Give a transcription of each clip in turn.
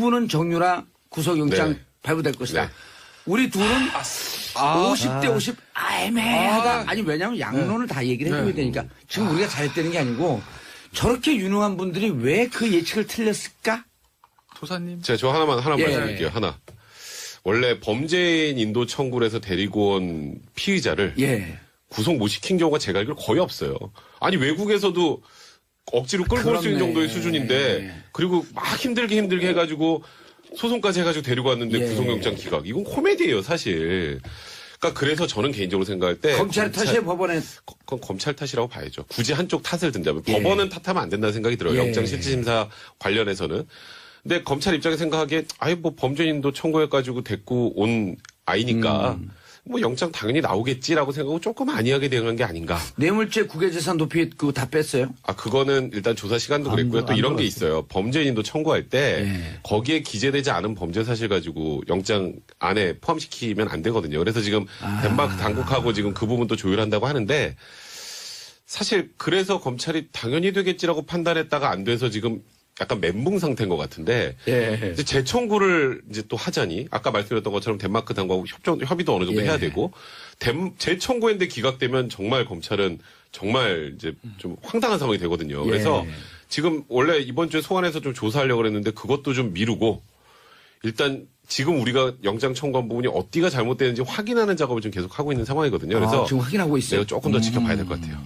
분은 정유라 구속영장 네. 발부될 것이다. 네. 우리 둘은 50대 50 애매하다. 아니 왜냐하면 양론을 다 얘기를 해줘야 되니까 지금 우리가 잘했다는 게 아니고 저렇게 유능한 분들이 왜 그 예측을 틀렸을까? 도사님. 제가 저 하나만 예. 말씀드릴게요. 하나. 원래 범죄인 인도 청구를 해서 데리고 온 피의자를 예. 구속 못 시킨 경우가 제가 알기로 거의 없어요. 아니 외국에서도 억지로 끌고 올 수 있는 그렇네. 정도의 수준인데 그리고 막 힘들게 해가지고 소송까지 해가지고 데리고 왔는데 예. 구속영장 기각. 이건 코미디예요 사실. 그러니까 그래서 저는 개인적으로 생각할 때 검찰 탓이에요, 법원에. 그건 검찰 탓이라고 봐야죠. 굳이 한쪽 탓을 든다면 예. 법원은 탓하면 안 된다는 생각이 들어요. 예. 영장실질심사 관련해서는. 근데 검찰 입장에 생각하기에 아예 뭐 범죄인도 청구해가지고 데리고 온 아이니까 뭐 영장 당연히 나오겠지라고 생각하고 조금 안이하게 대응한 게 아닌가. 뇌물죄 국외재산 도피 그거 다 뺐어요? 아 그거는 일단 조사 시간도 그랬고요. 또 이런 게 있어요. 범죄인도 청구할 때 예. 거기에 기재되지 않은 범죄 사실 가지고 영장 안에 포함시키면 안 되거든요. 그래서 지금 덴마크 당국하고 지금 그 부분도 조율한다고 하는데 사실 그래서 검찰이 당연히 되겠지라고 판단했다가 안 돼서 지금 약간 멘붕 상태인 것 같은데 예. 이제 재청구를 이제 또 하자니 아까 말씀드렸던 것처럼 덴마크 당국하고 협의도 어느 정도 예. 해야 되고 재청구했는데 기각되면 정말 검찰은 정말 이제 좀 황당한 상황이 되거든요. 그래서 예. 지금 원래 이번 주에 소환해서 좀 조사하려고 그랬는데 그것도 좀 미루고 일단 지금 우리가 영장 청구한 부분이 어디가 잘못되는지 확인하는 작업을 좀 계속 하고 있는 상황이거든요. 그래서 지금 확인하고 있어요. 내가 조금 더 지켜봐야 될 것 같아요.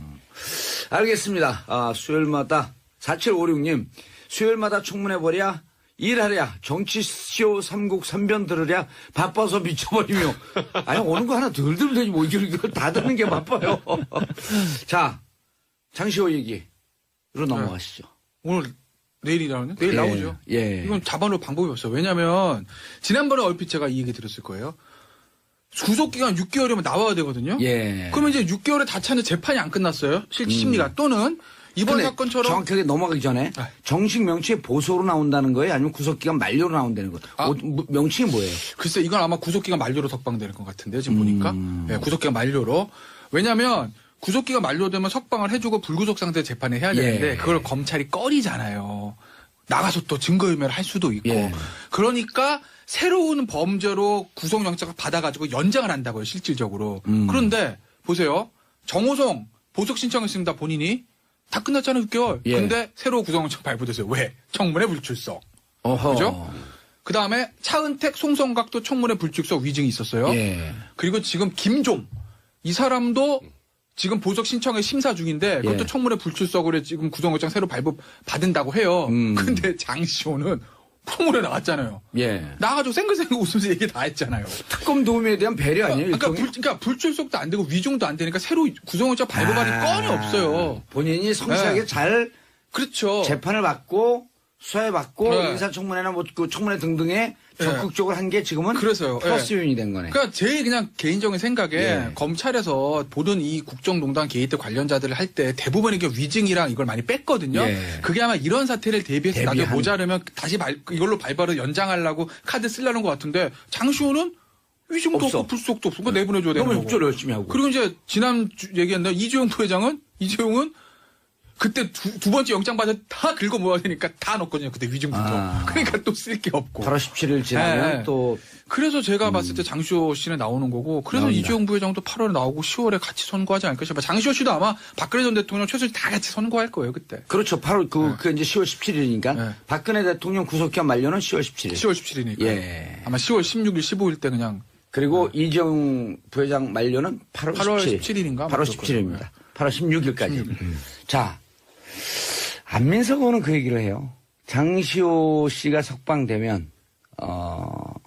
알겠습니다. 수요일마다 4756님 수요일마다 청문회버랴 일하랴 정치쇼 삼국 삼변 들으랴 바빠서 미쳐버리며 아니 오는 거 하나 덜 들면 되지 뭐 이걸 다 듣는 게 바빠요. 자 장시호 얘기로 넘어가시죠. 오늘 내일이라는 내일 예, 나오죠. 예. 이건 잡아놓을 방법이 없어요. 왜냐하면 지난번에 얼핏 제가 이 얘기 들었을 거예요. 구속기간 6개월이면 나와야 되거든요. 예. 그러면 이제 6개월에 다 차는데 재판이 안 끝났어요. 심리가 또는 이번 근데 사건처럼 정확하게 넘어가기 전에 아. 정식 명칭이 보소로 나온다는 거예요? 아니면 구속기간 만료로 나온다는 거예요? 아. 명칭이 뭐예요? 글쎄 이건 아마 구속기간 만료로 석방되는 것 같은데요. 지금 보니까 네, 구속기간 만료로. 왜냐하면 구속기간 만료되면 석방을 해주고 불구속 상태 재판을 해야 되는데 예. 그걸 검찰이 꺼리잖아요. 나가서 또 증거인멸을 할 수도 있고. 예. 그러니까 새로운 범죄로 구속영장을 받아가지고 연장을 한다고요. 실질적으로. 그런데 보세요. 정호성 보석 신청했습니다. 본인이. 다 끝났잖아요. 6개월. 예. 근데 새로 구속영장 발부됐어요. 왜? 청문회 불출석. 어허. 그죠? 그 다음에 차은택, 송성각도 청문회 불출석 위증이 있었어요. 예. 그리고 지금 김종 이 사람도 지금 보석 신청에 심사 중인데 그것도 예. 청문회 불출석으로 지금 구속영장 새로 발부 받은다고 해요. 근데 장시호는 청문회 나왔잖아요. 예. 나가지고 생글생글 웃으면서 얘기 다 했잖아요. 특검 도움에 대한 배려 아니에요? 그러니까 불출석도 안 되고 위증도 안 되니까 새로 구속영장 발부받을 건이 없어요. 본인이 성실하게 네. 잘 그렇죠. 재판을 받고 수사에 받고 네. 인사청문회나 뭐 그 청문회 등등에 적극적으로 한 게 지금은 그래서요. 플러스 요인이 된 거네. 그러니까 제 그냥 개인적인 생각에 예. 검찰에서 보던 이 국정농단 게이트 관련자들을 할 때 대부분 이게 위증이랑 이걸 많이 뺐거든요. 예. 그게 아마 이런 사태를 대비해서 나중에 대비한. 모자르면 다시 이걸로 발발을 연장하려고 카드 쓰려는 것 같은데 장시호는 위증도 없어. 없고 불속도 없고 그거 내보내줘야 되는 너무 거고. 협조를 열심히 하고. 그리고 이제 얘기했나 이재용 부회장은 이재용은 그때 두 번째 영장 받아 다 긁어 모아야 되니까 다 넣었거든요. 그때 위증부터. 그러니까 또 쓸 게 없고. 8월 17일 지나면 네. 또 그래서 제가 봤을 때 장시호 씨는 나오는 거고, 그래서 나온다. 이재용 부회장도 8월에 나오고 10월에 같이 선거하지 않을까 싶어요. 장시호 씨도 아마 박근혜 전 대통령 최순실 다 같이 선거할 거예요, 그때. 그렇죠. 8월 그 이제 10월 17일이니까 네. 박근혜 대통령 구속기간 만료는 10월 17일. 10월 17일이니까. 예. 아마 10월 16일, 15일 때 그냥. 그리고 이재용 부회장 만료는 8월 8월 17일. 17일인가? 8월 17일입니다. 8월 16일까지. 자, 안민석 의원은 그 얘기를 해요. 장시호 씨가 석방되면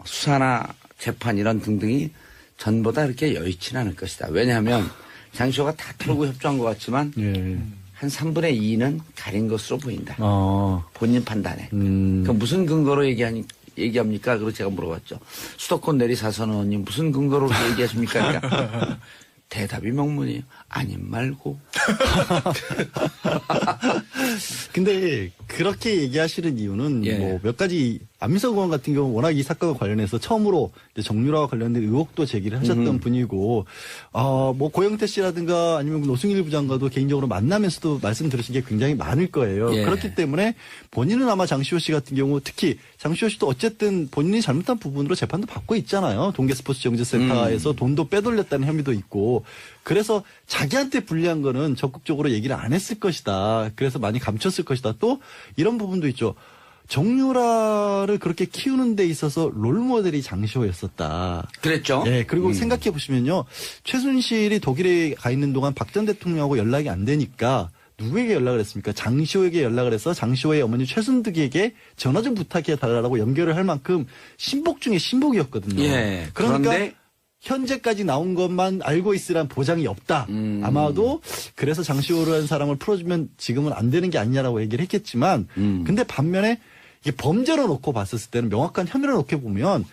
수사나 재판 이런 등등이 전보다 그렇게 여의치는 않을 것이다. 왜냐하면 장시호가 다 털고 협조한 것 같지만 한 3분의 2는 가린 것으로 보인다. 본인 판단에. 그 무슨 근거로 얘기합니까? 그리고 제가 물어봤죠. 수도권 내리사선 의원님 무슨 근거로 그렇게 얘기하십니까? 그러니까 대답이 명문이에요. 아님 말고. 근데 그렇게 얘기하시는 이유는 예. 뭐 몇 가지 안민석 의원 같은 경우 워낙 이 사건과 관련해서 처음으로 이제 정유라와 관련된 의혹도 제기를 하셨던 분이고, 뭐 고영태 씨라든가 아니면 노승일 부장과도 개인적으로 만나면서도 말씀 들으신 게 굉장히 많을 거예요. 예. 그렇기 때문에 본인은 아마 장시호 씨 같은 경우 특히 장시호 씨도 어쨌든 본인이 잘못한 부분으로 재판도 받고 있잖아요. 동계스포츠정재센터에서 돈도 빼돌렸다는 혐의도 있고, 그래서 자기한테 불리한 거는 적극적으로 얘기를 안 했을 것이다. 그래서 많이 감췄을 것이다. 또 이런 부분도 있죠. 정유라를 그렇게 키우는 데 있어서 롤모델이 장시호였었다. 그랬죠. 예, 그리고 생각해 보시면요. 최순실이 독일에 가 있는 동안 박 전 대통령하고 연락이 안 되니까 누구에게 연락을 했습니까? 장시호에게 연락을 해서 장시호의 어머니 최순득에게 전화 좀 부탁해 달라고 연결을 할 만큼 신복 중에 신복이었거든요. 예. 그러니까 그런데 현재까지 나온 것만 알고 있으란 보장이 없다. 아마도 그래서 장시호라는 사람을 풀어주면 지금은 안 되는 게 아니냐라고 얘기를 했겠지만 근데 반면에 이게 범죄로 놓고 봤었을 때는 명확한 혐의를 놓고 보면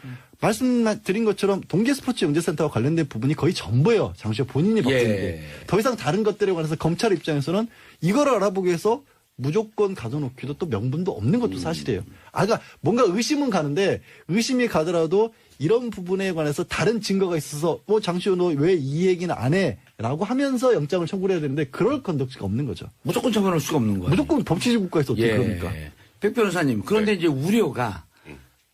말씀드린 것처럼 동계스포츠영재센터와 관련된 부분이 거의 전부예요. 장시호 본인이 벗긴 게. 예. 더 이상 다른 것들에 관해서 검찰 입장에서는 이거를 알아보기 위해서 무조건 가둬놓기도 또 명분도 없는 것도 사실이에요. 그러니까 뭔가 의심은 가는데 의심이 가더라도 이런 부분에 관해서 다른 증거가 있어서 장시호 너 왜 이 얘기는 안 해? 라고 하면서 영장을 청구를 해야 되는데 그럴 건덕지가 없는 거죠. 무조건 처벌할 수가 없는 거예요. 무조건 법치주의 국가에서 어떻게 그럽니까? 백 변호사님, 그런데 이제 우려가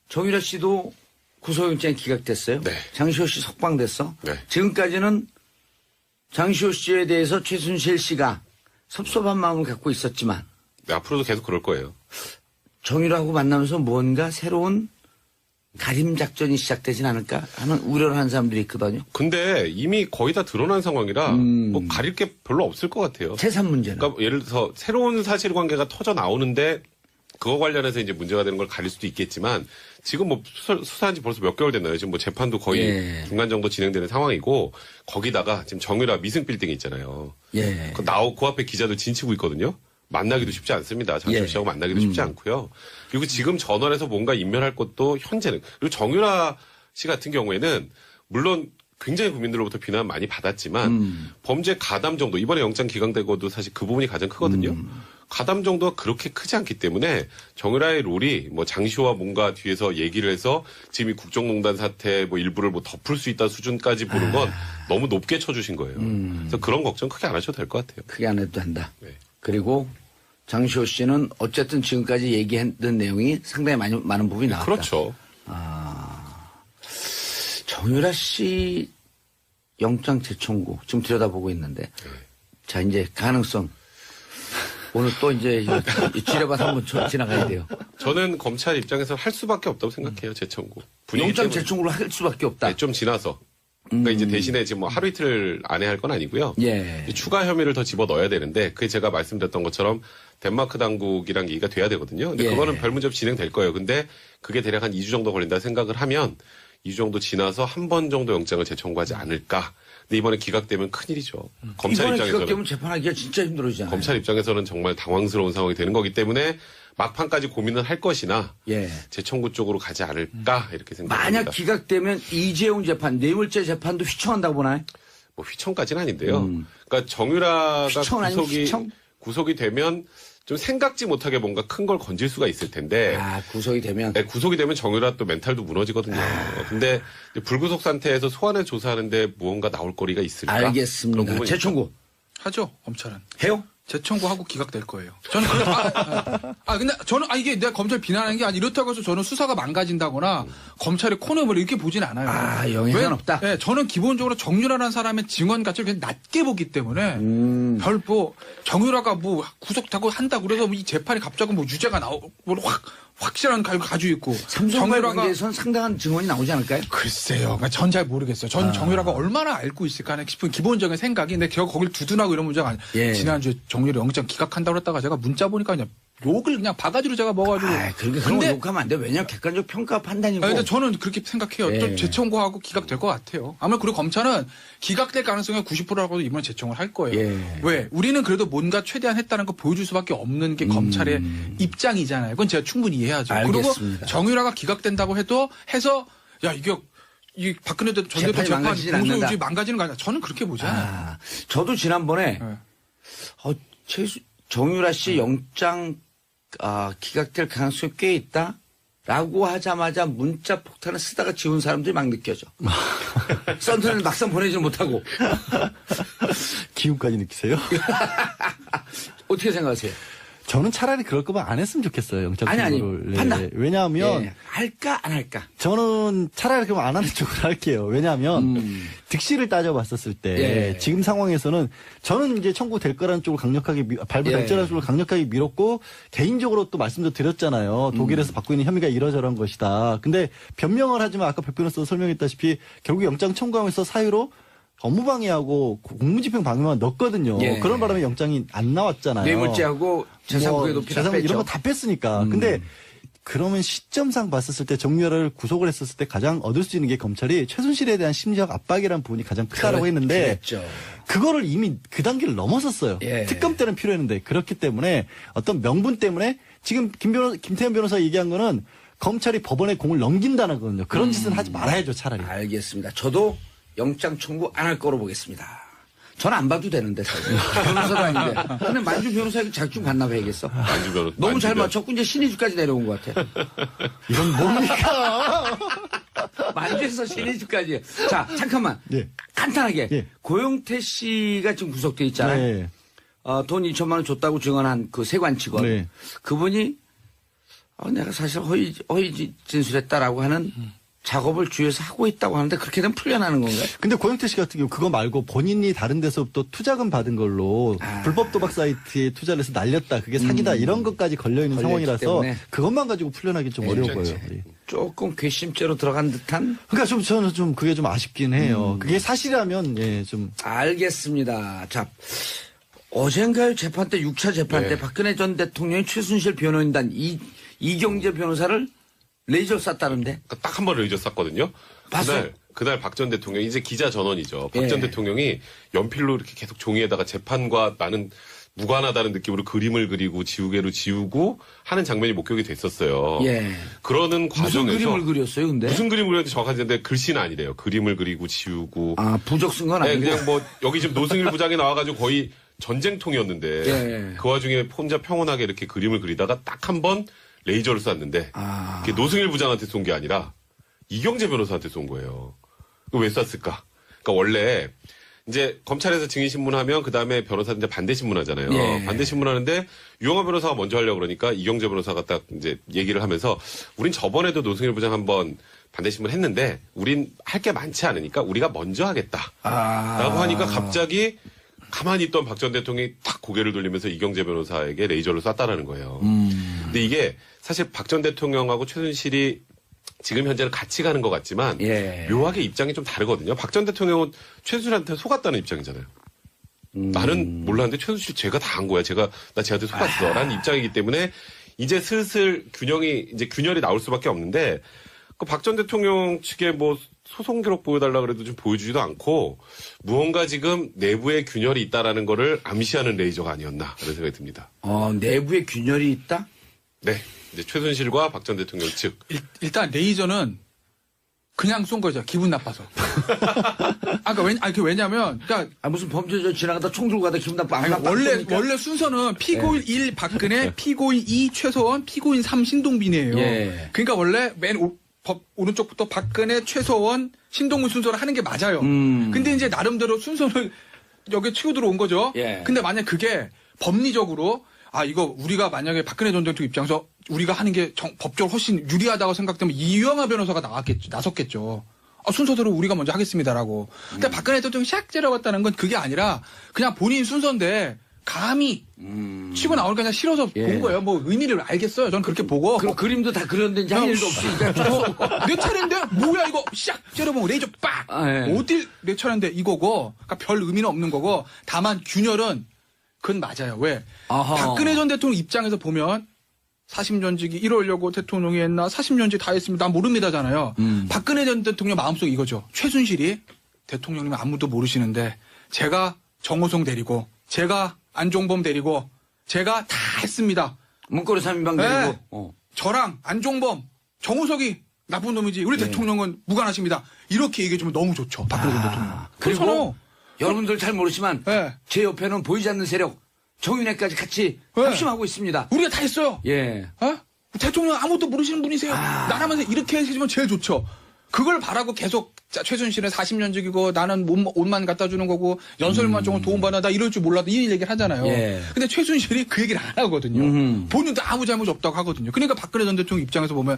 정유라 씨도 구속영장이 기각됐어요. 네. 장시호 씨 석방됐어. 네. 지금까지는 장시호 씨에 대해서 최순실 씨가 섭섭한 마음을 갖고 있었지만 네, 앞으로도 계속 그럴 거예요. 정유라하고 만나면서 뭔가 새로운 가림 작전이 시작되진 않을까 하는 우려를 하는 사람들이 있거든요. 근데 이미 거의 다 드러난 상황이라 뭐 가릴 게 별로 없을 것 같아요. 재산 문제는. 그러니까 예를 들어서 새로운 사실관계가 터져 나오는데 그거 관련해서 이제 문제가 되는 걸 가릴 수도 있겠지만 지금 뭐 수사한 지 벌써 몇 개월 됐나요? 지금 뭐 재판도 거의 예. 중간 정도 진행되는 상황이고 거기다가 지금 정유라 미승 빌딩 있잖아요. 예. 그 앞에 기자들 진치고 있거든요. 만나기도 쉽지 않습니다. 장시호 예. 씨하고 만나기도 쉽지 않고요. 그리고 지금 전원에서 뭔가 인멸할 것도 현재는 그리고 정유라 씨 같은 경우에는 물론 굉장히 국민들로부터 비난 많이 받았지만 범죄 가담 정도 이번에 영장 기각되고도 사실 그 부분이 가장 크거든요. 가담 정도가 그렇게 크지 않기 때문에 정유라의 롤이 뭐 장시호와 뭔가 뒤에서 얘기를 해서 지금 이 국정농단 사태 뭐 일부를 뭐 덮을 수 있다 수준까지 보는 건 너무 높게 쳐주신 거예요. 그래서 그런 걱정 크게 안 하셔도 될 것 같아요. 크게 안 해도 된다. 네. 그리고 장시호 씨는 어쨌든 지금까지 얘기했던 내용이 상당히 많은 부분이 나왔다. 그렇죠. 정유라 씨 영장 재청구 지금 들여다보고 있는데 자 이제 가능성 오늘 또 이제 지뢰밭 한번 지나가야 돼요. 저는 검찰 입장에서 할 수밖에 없다고 생각해요. 재청구. 분위기 영장 때문에. 재청구를 할 수밖에 없다. 네, 좀 지나서. 그러니까 이제 대신에 지금 뭐 하루 이틀 안에 할 건 아니고요. 예. 이제 추가 혐의를 더 집어 넣어야 되는데 그게 제가 말씀드렸던 것처럼 덴마크 당국이랑 얘기가 돼야 되거든요. 근데 예. 그거는 별 문제 없이 진행될 거예요. 근데 그게 대략 한 2주 정도 걸린다 생각을 하면 2주 정도 지나서 한 번 정도 영장을 재청구하지 않을까. 근데 이번에 기각되면 큰일이죠. 검찰 이번에 입장에서는 기각되면 재판하기가 진짜 힘들어지잖아요. 검찰 입장에서는 정말 당황스러운 상황이 되는 거기 때문에 막판까지 고민을 할 것이나 예. 재청구 쪽으로 가지 않을까 이렇게 생각합니다. 만약 기각되면 이재용 재판, 뇌물죄 재판도 휘청한다고 보나요? 뭐 휘청까지는 아닌데요. 그러니까 정유라가 휘청 아니면 휘청? 구속이 되면 좀 생각지 못하게 뭔가 큰 걸 건질 수가 있을 텐데 구속이 되면. 네, 구속이 되면 정유라 또 멘탈도 무너지거든요. 근데 이제 불구속 상태에서 소환을 조사하는데 무언가 나올 거리가 있을까? 그런 알겠습니다. 부분이 재청구 하죠, 검찰은. 해요? 재청구하고 기각될 거예요. 저는 근데 저는 이게 내가 검찰 비난하는 게 아니 이렇다고 해서 저는 수사가 망가진다거나 검찰의 코너를 이렇게 보진 않아요. 영향은 없다. 네, 저는 기본적으로 정유라라는 사람의 증언 가치를 그냥 낮게 보기 때문에 별 뭐 정유라가 뭐 구속하고 한다 그래서 이 재판이 갑자기 뭐 유죄가 나오고 확실한 가지고 있고 삼성과의 관계에서는 상당한 증언이 나오지 않을까요? 글쎄요. 전 잘 모르겠어요. 전 정유라가 얼마나 알고 있을까 싶은 기본적인 생각이. 근데 제가 거길 두둔하고 이런 문제가 아니에요. 예. 지난주에 정유라 영장 기각한다고 그랬다가 제가 문자 보니까 그냥 욕을 그냥 바가지로 제가 먹어가지고. 그렇게 그런 거 욕하면 안 돼. 왜냐면 객관적 평가 판단이고. 근데 저는 그렇게 생각해요. 예. 좀 재청구하고 기각될 것 같아요. 아무래도 그리고 검찰은 기각될 가능성이 90%라고도 이번에 재청을 할 거예요. 예. 왜? 우리는 그래도 뭔가 최대한 했다는 거 보여줄 수밖에 없는 게 검찰의 입장이잖아요. 그건 제가 충분히 이해하죠. 알겠습니다. 그리고 정유라가 기각된다고 해서 야 이 박근혜 전 대통령 재판이 재판 망가지진 않는다. 공소유지 망가지는 거 아니야. 저는 그렇게 보지 않아요. 저도 지난번에 네. 정유라 씨 영장 기각될 가능성이 꽤 있다. 라고 하자마자 문자 폭탄을 쓰다가 지운 사람들이 막 느껴져. 썬트는 막상 보내지 못하고. 기운까지 느끼세요? 어떻게 생각하세요? 저는 차라리 그럴 거면 안 했으면 좋겠어요. 영장 아니, 청구를. 판단. 왜냐하면 예. 할까 안 할까? 저는 차라리 그럼 안 하는 쪽으로 할게요. 왜냐하면 득실을 따져봤었을 때 예. 지금 상황에서는 저는 이제 청구될 거라는 쪽을 강력하게 발부될 예. 거라는 쪽을 강력하게 밀었고 개인적으로 또 말씀도 드렸잖아요. 독일에서 받고 있는 혐의가 이러저러한 것이다. 근데 변명을 하지만 아까 백 변호사도 설명했다시피 결국 영장 청구하면서 사유로 업무방해하고 공무집행 방해만 넣었거든요. 예. 그런 바람에 영장이 안 나왔잖아요. 뇌물죄하고 재산부의 높이 다 재산 뺐죠. 이런 거 다 뺐으니까. 근데 그러면 시점상 봤었을 때 정유라를 구속을 했었을 때 가장 얻을 수 있는 게 검찰이 최순실에 대한 심리적 압박이라는 부분이 가장 크다라고 했는데 그랬죠. 그거를 이미 그 단계를 넘었었어요. 예. 특검 때는 필요했는데 그렇기 때문에 어떤 명분 때문에 지금 김태현 변호사 얘기한 거는 검찰이 법원에 공을 넘긴다는 거거든요. 그런 짓은 하지 말아야죠, 차라리. 알겠습니다. 저도 영장 청구 안 할 거로 보겠습니다. 저는 안 봐도 되는데, 사실. 변호사도 아닌데. 근데 만주 변호사에게 자격증 갔나 봐야겠어. 만주 변호- 너무 잘 만주 맞췄고 이제 신의주까지 내려온 것 같아. 이건 뭡니까? 만주에서 신의주까지. 자, 잠깐만. 예. 간단하게. 예. 고용태 씨가 지금 구속돼 있잖아요. 네. 돈 2천만 원 줬다고 증언한 그 세관 직원. 네. 그분이 내가 사실 허위 진술했다라고 하는 작업을 주위에서 하고 있다고 하는데 그렇게 되면 풀려나는 건가요? 근데 고영태 씨 같은 경우 그거 말고 본인이 다른 데서부터 투자금 받은 걸로 불법 도박 사이트에 투자를 해서 날렸다. 그게 사기다. 이런 것까지 걸려있는 걸려있기 상황이라서 때문에. 그것만 가지고 풀려나기 좀 어려워 보여요. 예. 조금 괘씸죄로 들어간 듯한? 그러니까 저는 좀 그게 좀 아쉽긴 해요. 그게 사실이라면 예, 좀 알겠습니다. 자, 어젠가요 재판 때 6차 재판 네. 때 박근혜 전 대통령이 최순실 변호인단 이경재 변호사를 레이저 쐈다는데? 딱 한 번 레이저 쐈거든요. 봤어요? 그날 박 전 대통령 이제 기자 전원이죠. 박 예. 전 대통령이 연필로 이렇게 계속 종이에다가 재판과 나는 무관하다는 느낌으로 그림을 그리고 지우개로 지우고 하는 장면이 목격이 됐었어요. 예. 그러는 무슨 과정에서 그림을 그렸어요, 근데? 무슨 그림을 그렸는지 정확하지 않은데 글씨는 아니래요. 그림을 그리고 지우고. 아, 부적 쓴 건 네, 아니고. 그냥 뭐 여기 지금 노승일 부장이 나와가지고 거의 전쟁통이었는데 예. 그 와중에 혼자 평온하게 이렇게 그림을 그리다가 딱 한 번 레이저를 쐈는데 아. 그게 노승일 부장한테 쏜 게 아니라 이경재 변호사한테 쏜 거예요. 그거 왜 쐈을까? 그러니까 원래 이제 검찰에서 증인 신문하면 그 다음에 변호사한테 반대 신문하잖아요. 예. 반대 신문하는데 유영하 변호사가 먼저 하려고 그러니까 이경재 변호사가 딱 이제 얘기를 하면서 우린 저번에도 노승일 부장 한번 반대 신문 했는데 우린 할 게 많지 않으니까 우리가 먼저 하겠다. 라고 하니까 갑자기 가만히 있던 박 전 대통령이 딱 고개를 돌리면서 이경재 변호사에게 레이저를 쐈다라는 거예요. 근데 이게 사실 박 전 대통령하고 최순실이 지금 현재는 같이 가는 것 같지만 예. 묘하게 입장이 좀 다르거든요. 박 전 대통령은 최순실한테 속았다는 입장이잖아요. 나는 몰랐는데 최순실 제가 다 한 거야. 나 쟤한테 속았어. 라는 입장이기 때문에 이제 슬슬 균열이 나올 수밖에 없는데 그 박 전 대통령 측에 뭐 소송 기록 보여달라 그래도 좀 보여주지도 않고 무언가 지금 내부에 균열이 있다라는 거를 암시하는 레이저가 아니었나 그런 생각이 듭니다. 내부에 균열이 있다? 네. 이제 최순실과 박 전 대통령 측. 일단 레이저는 그냥 쏜 거죠. 기분 나빠서. 왜냐면, 그러니까 무슨 범죄자 지나가다 총 들고 가다 기분 나빠. 원래 순서는 피고인 1 박근혜, 피고인 2 최서원, 피고인 3 신동빈이에요. 예. 그러니까 원래 오른쪽부터 박근혜, 최서원, 신동빈 순서를 하는 게 맞아요. 근데 이제 나름대로 순서를 여기 치고 들어온 거죠. 예. 근데 만약 그게 법리적으로 이거 우리가 만약에 박근혜 전 대통령 입장에서 우리가 하는 게 법적으로 훨씬 유리하다고 생각되면 이유영아 변호사가 나섰겠죠. 순서대로 우리가 먼저 하겠습니다라고. 근데 박근혜 대통령이 샥 째려갔다는 건 그게 아니라 그냥 본인 순서인데 감히 치고 나오니까 그냥 싫어서 예. 본 거예요. 뭐 의미를 알겠어요. 저는 그렇게 보고. 그럼 그림도 다 그렸는데 이제 할 일도 없이 그냥 쫙 내 차례인데 뭐야 이거 샥 째려보고 레이저 빡 예. 어딜 내 차례인데 이거고 그러니까 별 의미는 없는 거고 다만 균열은 그건 맞아요. 왜? 아하. 박근혜 전 대통령 입장에서 보면 사심전직이 이러려고 대통령이 했나 사심전직 다 했습니다. 난 모릅니다잖아요. 박근혜 전 대통령 마음속에 이거죠. 최순실이 대통령님 아무도 모르시는데 제가 정호성 데리고 제가 안종범 데리고 제가 다 했습니다. 문고리 3인방 네. 데리고. 저랑 안종범 정호석이 나쁜 놈이지 우리 대통령은 무관하십니다. 이렇게 얘기해주면 너무 좋죠. 박근혜 전 대통령. 그리고 그렇잖아요. 여러분들 잘 모르지만 네. 제 옆에는 보이지 않는 세력 정윤회까지 같이 네. 합심하고 있습니다. 우리가 다 했어요. 예. 어? 대통령 아무것도 모르시는 분이세요. 나라면서 이렇게 해주면 제일 좋죠. 그걸 바라고 계속 최순실은 40년직이고 나는 옷만 갖다 주는 거고 연설만 조금 도움받아 나 이럴 줄 몰라도 이 얘기를 하잖아요. 예. 근데 최순실이 그 얘기를 안 하거든요. 본인도 아무 잘못 없다고 하거든요. 그러니까 박근혜 전 대통령 입장에서 보면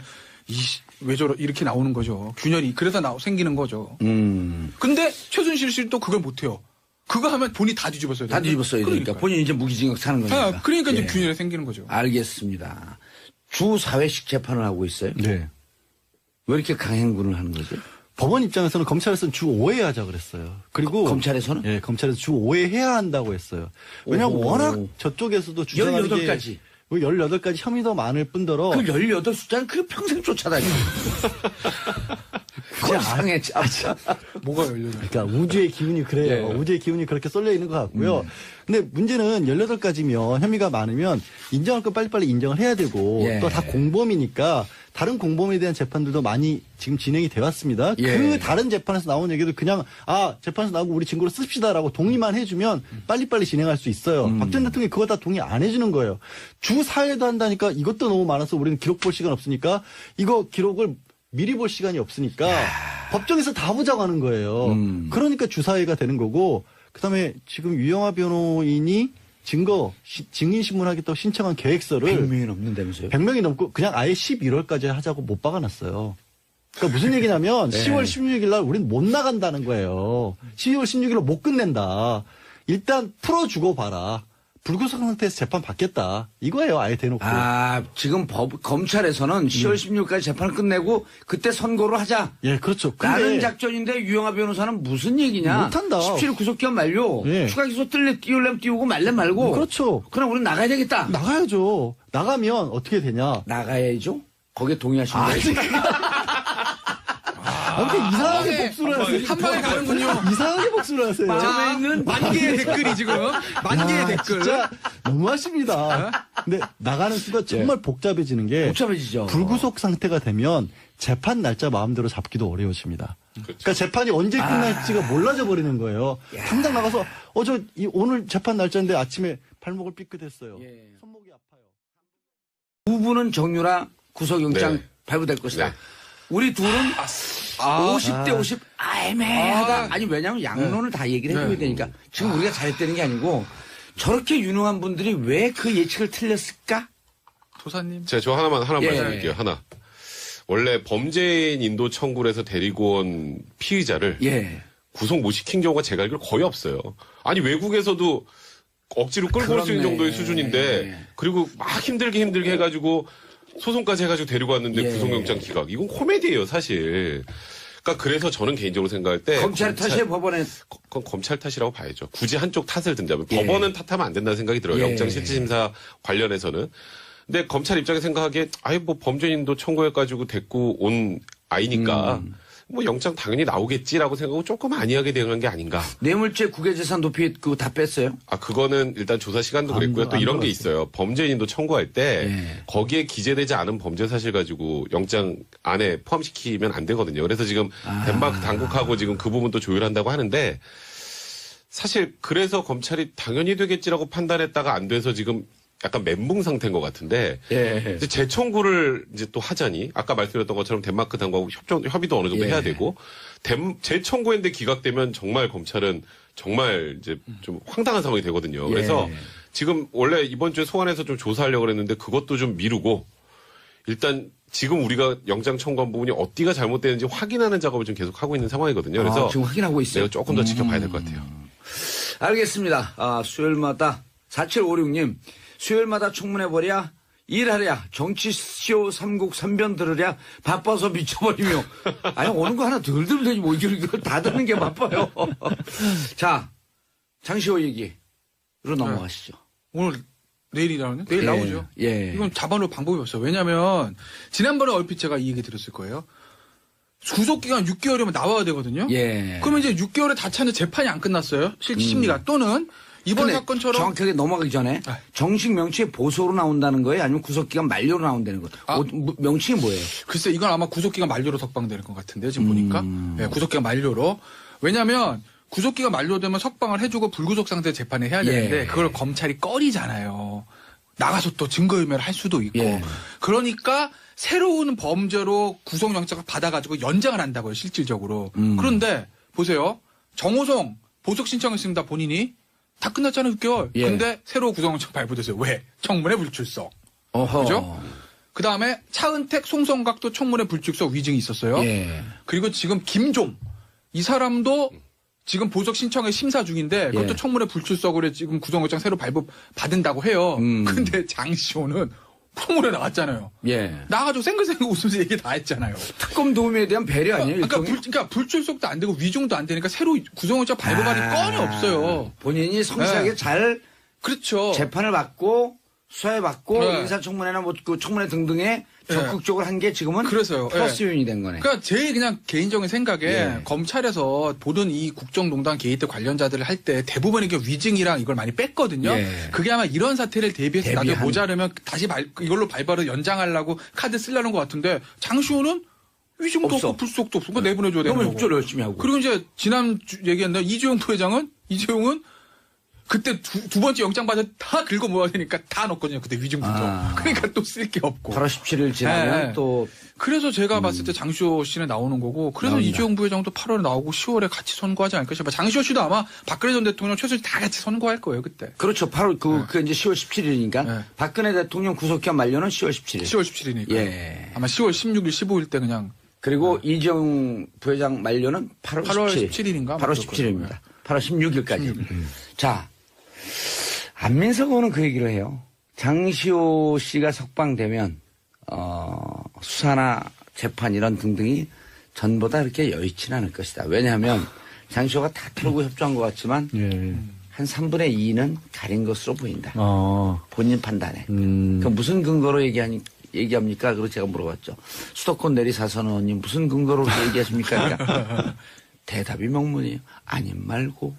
왜 저러 이렇게 나오는 거죠. 균열이 그래서 생기는 거죠. 근데 최순실 씨는 또 그걸 못해요. 그거 하면 본인이 다 뒤집었어요. 다 뒤집었어야 되니까. 본인이 이제 무기징역 사는 거니까. 그러니까 이제 예. 균열이 생기는 거죠. 알겠습니다. 주 4회씩 재판을 하고 있어요. 네. 왜 이렇게 강행군을 하는 거죠? 법원 입장에서는 검찰에서는 주 5회 하자 그랬어요. 그리고 검찰에서는? 예, 검찰에서 주 5회 해야 한다고 했어요. 왜냐하면 오호. 워낙 저쪽에서도 주장하는 18가지. 18가지 혐의 더 많을 뿐더러 그 18숫자는 그 평생 쫓아다녀. 세상에 참. 뭐가 열려요? 그러니까 우주의 기운이 그래요. 예. 우주의 기운이 그렇게 쏠려 있는 것 같고요. 근데 문제는 18가지면 혐의가 많으면 인정할 건 빨리빨리 인정을 해야 되고 예. 또 다 공범이니까 다른 공범에 대한 재판들도 많이 지금 진행이 되어 왔습니다. 예. 그 다른 재판에서 나온 얘기도 그냥 재판에서 나오고 우리 증거로 씁시다라고 동의만 해주면 빨리빨리 진행할 수 있어요. 박 전 대통령이 그거 다 동의 안 해주는 거예요. 주 4회도 한다니까 이것도 너무 많아서 우리는 기록 볼 시간 없으니까 이거 기록을 미리 볼 시간이 없으니까 법정에서 다 보자고 하는 거예요. 그러니까 주사회가 되는 거고 그다음에 지금 유영하 변호인이 증인신문하겠다고 신청한 계획서를 100명이 넘는다면서요? 100명이 넘고 그냥 아예 11월까지 하자고 못 박아놨어요. 그러니까 무슨 얘기냐면 네. 10월 16일 날 우린 못 나간다는 거예요. 12월 16일로 못 끝낸다. 일단 풀어주고 봐라. 불구속 상태에서 재판 받겠다. 이거예요. 아예 대놓고. 지금 검찰에서는 10월 16일까지 재판을 끝내고 그때 선고를 하자. 예, 그렇죠. 라는 작전인데 유영하 변호사는 무슨 얘기냐? 못한다. 17일 구속기간 만료. 예. 추가 기소 띄우려면 띄우고 말래 말고. 그렇죠. 그럼 우린 나가야 되겠다. 나가야죠. 나가면 어떻게 되냐. 나가야죠? 거기에 동의하시는 거예요? 아무튼 이상하게 복수를 하세요. 한 방에 가는군요. 이상하게 복수를 하세요. 마음에 있는 만 개의 댓글이 지금 만 개의 댓글. 진짜 너무하십니다. 근데 나가는 수가 정말 복잡해지는 게 복잡해지죠. 불구속 상태가 되면 재판 날짜 마음대로 잡기도 어려워집니다. 그러니까 재판이 언제 끝날지가 몰라져 버리는 거예요. 당장 나가서 오늘 재판 날짜인데 아침에 발목을 삐끗했어요. 예. 손목이 아파요. 두 분은 정유라 구속영장 네. 발부될 것이다. 네. 우리 둘은 50대 50 애매하다. 아니 왜냐하면 양론을 다 얘기를 해줘야 되니까 지금 우리가 잘했다는 게 아니고 저렇게 유능한 분들이 왜 그 예측을 틀렸을까? 도사님. 제가 저 하나만 예. 말씀드릴게요. 하나. 원래 범죄인 인도 청구를 해서 데리고 온 피의자를 예. 구속 못 시킨 경우가 제가 알기로 거의 없어요. 아니 외국에서도 억지로 끌고 올 수 있는 그렇네. 정도의 수준인데 그리고 막 힘들게 해가지고 소송까지 해가지고 데리고 왔는데 예. 구속영장 기각. 이건 코미디예요 사실. 그러니까 그래서 저는 개인적으로 생각할 때 검찰 탓에 법원에 그건 검찰 탓이라고 봐야죠. 굳이 한쪽 탓을 든다면 예. 법원은 탓하면 안 된다는 생각이 들어요. 예. 영장실질심사 관련해서는. 근데 검찰 입장에 생각하기에 뭐 범죄인도 청구해가지고 데리고 온 아이니까 뭐 영장 당연히 나오겠지라고 생각하고 조금 안이하게 대응한 게 아닌가. 뇌물죄 국외재산 도피 그거 다 뺐어요? 그거는 일단 조사 시간도 그랬고요. 또 안 이런 게 들어갔어요. 있어요. 범죄인도 청구할 때 예. 거기에 기재되지 않은 범죄 사실 가지고 영장 안에 포함시키면 안 되거든요. 그래서 지금 덴마크 당국하고 지금 그 부분도 조율한다고 하는데 사실 그래서 검찰이 당연히 되겠지라고 판단했다가 안 돼서 지금 약간 멘붕 상태인 것 같은데 예. 이제 재청구를 이제 또 하자니 아까 말씀드렸던 것처럼 덴마크 당국하고 협의도 어느 정도 예. 해야 되고 재청구했는데 기각되면 정말 검찰은 정말 이제 좀 황당한 상황이 되거든요. 그래서 예. 지금 원래 이번 주에 소환해서 좀 조사하려고 그랬는데 그것도 좀 미루고 일단 지금 우리가 영장 청구한 부분이 어디가 잘못되는지 확인하는 작업을 좀 계속 하고 있는 상황이거든요. 그래서 지금 확인하고 있어요. 내가 조금 더 지켜봐야 될 것 같아요. 알겠습니다. 수요일마다 4756님 수요일마다 청문회버랴 일하랴 정치쇼 삼국 삼변 들으랴 바빠서 미쳐버리며 아니 오는 거 하나 덜 들으면 되지 뭐 이걸 다 듣는 게 바빠요. 자 장시호 얘기로 넘어가시죠. 오늘 내일이라는 내일 예, 나오죠. 예. 이건 잡아놓을 방법이 없어요. 왜냐하면 지난번에 얼핏 제가 이 얘기 들었을 거예요. 구속기간 6개월이면 나와야 되거든요. 예. 그러면 이제 6개월에 다 차는데 재판이 안 끝났어요. 심리가 또는 이번 근데 사건처럼 정확하게 넘어가기 전에 아. 정식 명칭이 보소로 나온다는 거예요? 아니면 구속기간 만료로 나온다는 거예요? 명칭이 뭐예요? 글쎄 이건 아마 구속기간 만료로 석방되는 것 같은데요. 지금 보니까 네, 구속기간 만료로. 왜냐하면 구속기간 만료되면 석방을 해주고 불구속 상태 재판을 해야 되는데 예. 그걸 검찰이 꺼리잖아요. 나가서 또 증거인멸을 할 수도 있고. 예. 그러니까 새로운 범죄로 구속영장을 받아가지고 연장을 한다고요, 실질적으로. 그런데 보세요. 정호성 보석 신청했습니다, 본인이. 다 끝났잖아요, 6개월. 예. 근데 새로 구속영장 발부됐어요. 왜? 청문회 불출석. 어허. 그죠? 그 다음에 차은택, 송성각도 청문회 불출석 위증이 있었어요. 예. 그리고 지금 김종. 이 사람도 지금 보석 신청에 심사 중인데 그것도 예. 청문회 불출석으로 지금 구속영장 새로 발부 받은다고 해요. 근데 장시호는 청문회 나왔잖아요. 예. 나가지고 생글생글 웃으면서 얘기 다 했잖아요. 특검 도움에 대한 배려 아니에요? 그러니까 불출석도 안 되고 위증도 안 되니까 새로 구속영장 발부받을 건이 없어요. 본인이 성실하게 네. 잘 그렇죠. 재판을 받고 수사에 받고 네. 인사청문회나 뭐 그 청문회 등등에 적극적으로 한 게 지금은 그래서요. 플러스 요인이 된 거네. 그러니까 제 그냥 개인적인 생각에 예. 검찰에서 보던 이 국정농단 게이트 관련자들을 할 때 대부분 이게 위증이랑 이걸 많이 뺐거든요. 예. 그게 아마 이런 사태를 대비해서 나중에 대비한. 모자르면 다시 이걸로 발바로 연장하려고 카드 쓰려는 것 같은데 장시호는 위증도 없어. 없고 불속도 없고 그거 내보내줘야 되는 너무 거고. 협조를 열심히 하고. 그리고 이제 얘기했나 이재용 부회장은 이재용은 그때 두 번째 영장 받아 다 긁어 모아야 되니까 다 넣었거든요. 그때 위증부터. 아. 그러니까 또 쓸 게 없고. 8월 17일 지나면 네. 또 그래서 제가 봤을 때 장시호 씨는 나오는 거고, 그래서 나온다. 이재용 부회장도 8월에 나오고 10월에 같이 선거하지 않을까 싶어요. 장시호 씨도 아마 박근혜 전 대통령 최순실 다 같이 선거할 거예요, 그때. 그렇죠. 8월 그 이제 10월 17일이니까 네. 박근혜 대통령 구속기한 만료는 10월 17일. 10월 17일이니까. 예. 아마 10월 16일, 15일 때 그냥 그리고 이재용 부회장 만료는 8월 8월 17일. 17일인가? 8월 17일입니다. 8월 16일까지. 자, 안민석 의원은 그 얘기를 해요. 장시호 씨가 석방되면 수사나 재판 이런 등등이 전보다 그렇게 여의치는 않을 것이다. 왜냐하면 장시호가 다 털고 협조한 것 같지만 예. 한 3분의 2는 가린 것으로 보인다. 아. 본인 판단에. 그 무슨 근거로 얘기합니까? 그래서 제가 물어봤죠. 수도권 내리사선 의원님 무슨 근거로 그렇게 얘기하십니까? 그러니까 대답이 명문이에요. 아님 말고.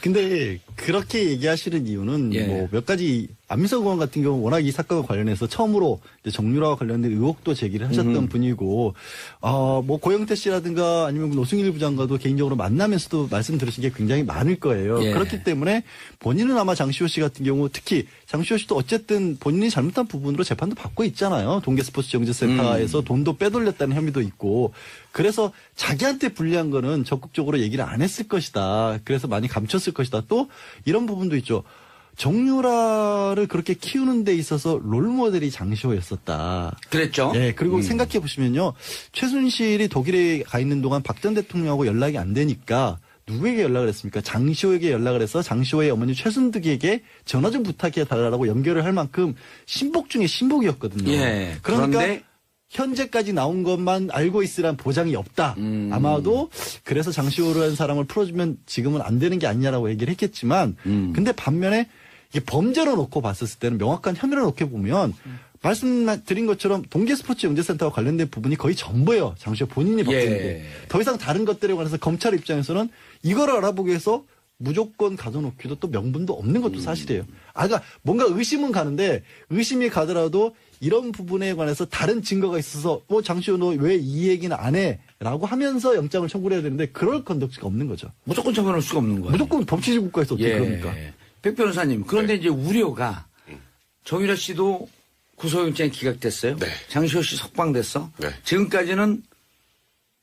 근데 그렇게 얘기하시는 이유는 예. 뭐 몇 가지 안민석 의원 같은 경우 워낙 이 사건과 관련해서 처음으로 이제 정유라와 관련된 의혹도 제기를 하셨던 분이고 뭐 고영태 씨라든가 아니면 노승일 부장과도 개인적으로 만나면서도 말씀 들으신 게 굉장히 많을 거예요. 예. 그렇기 때문에 본인은 아마 장시호 씨 같은 경우 특히 장시호 씨도 어쨌든 본인이 잘못한 부분으로 재판도 받고 있잖아요. 동계스포츠정치센터에서 돈도 빼돌렸다는 혐의도 있고 그래서 자기한테 불리한 거는 적극적으로 얘기를 안 했을 것이다. 그래서 많이 감췄을 것이다. 또 이런 부분도 있죠. 정유라를 그렇게 키우는 데 있어서 롤모델이 장시호였었다. 그랬죠. 예, 그리고 생각해 보시면요. 최순실이 독일에 가 있는 동안 박 전 대통령하고 연락이 안 되니까 누구에게 연락을 했습니까? 장시호에게 연락을 해서 장시호의 어머니 최순득에게 전화 좀 부탁해 달라고 연결을 할 만큼 신복 중에 신복이었거든요. 예. 그러니까 그런데 현재까지 나온 것만 알고 있으란 보장이 없다. 아마도 그래서 장시호라는 사람을 풀어주면 지금은 안 되는 게 아니냐라고 얘기를 했겠지만 근데 반면에 이게 범죄로 놓고 봤었을 때는 명확한 혐의를 놓고 보면 말씀드린 것처럼 동계스포츠영재센터와 관련된 부분이 거의 전부예요. 장시호 본인이 받은 게. 더 이상 다른 것들에 관해서 검찰 입장에서는 이거를 알아보기 위해서 무조건 가둬놓기도 또 명분도 없는 것도 사실이에요. 그러니까 뭔가 의심은 가는데 의심이 가더라도 이런 부분에 관해서 다른 증거가 있어서 장시호 너 왜 이 얘기는 안 해? 라고 하면서 영장을 청구를 해야 되는데 그럴 건덕지가 없는 거죠. 무조건 처벌할 수가 없는 거예요. 무조건 법치주의 국가에서 어떻게 그럽니까? 백 변호사님, 그런데 이제 우려가 정유라 씨도 구속영장이 기각됐어요. 네. 장시호 씨 석방됐어. 네. 지금까지는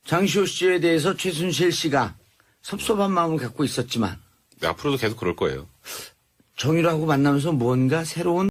장시호 씨에 대해서 최순실 씨가 섭섭한 마음을 갖고 있었지만 네, 앞으로도 계속 그럴 거예요. 정유라하고 만나면서 뭔가 새로운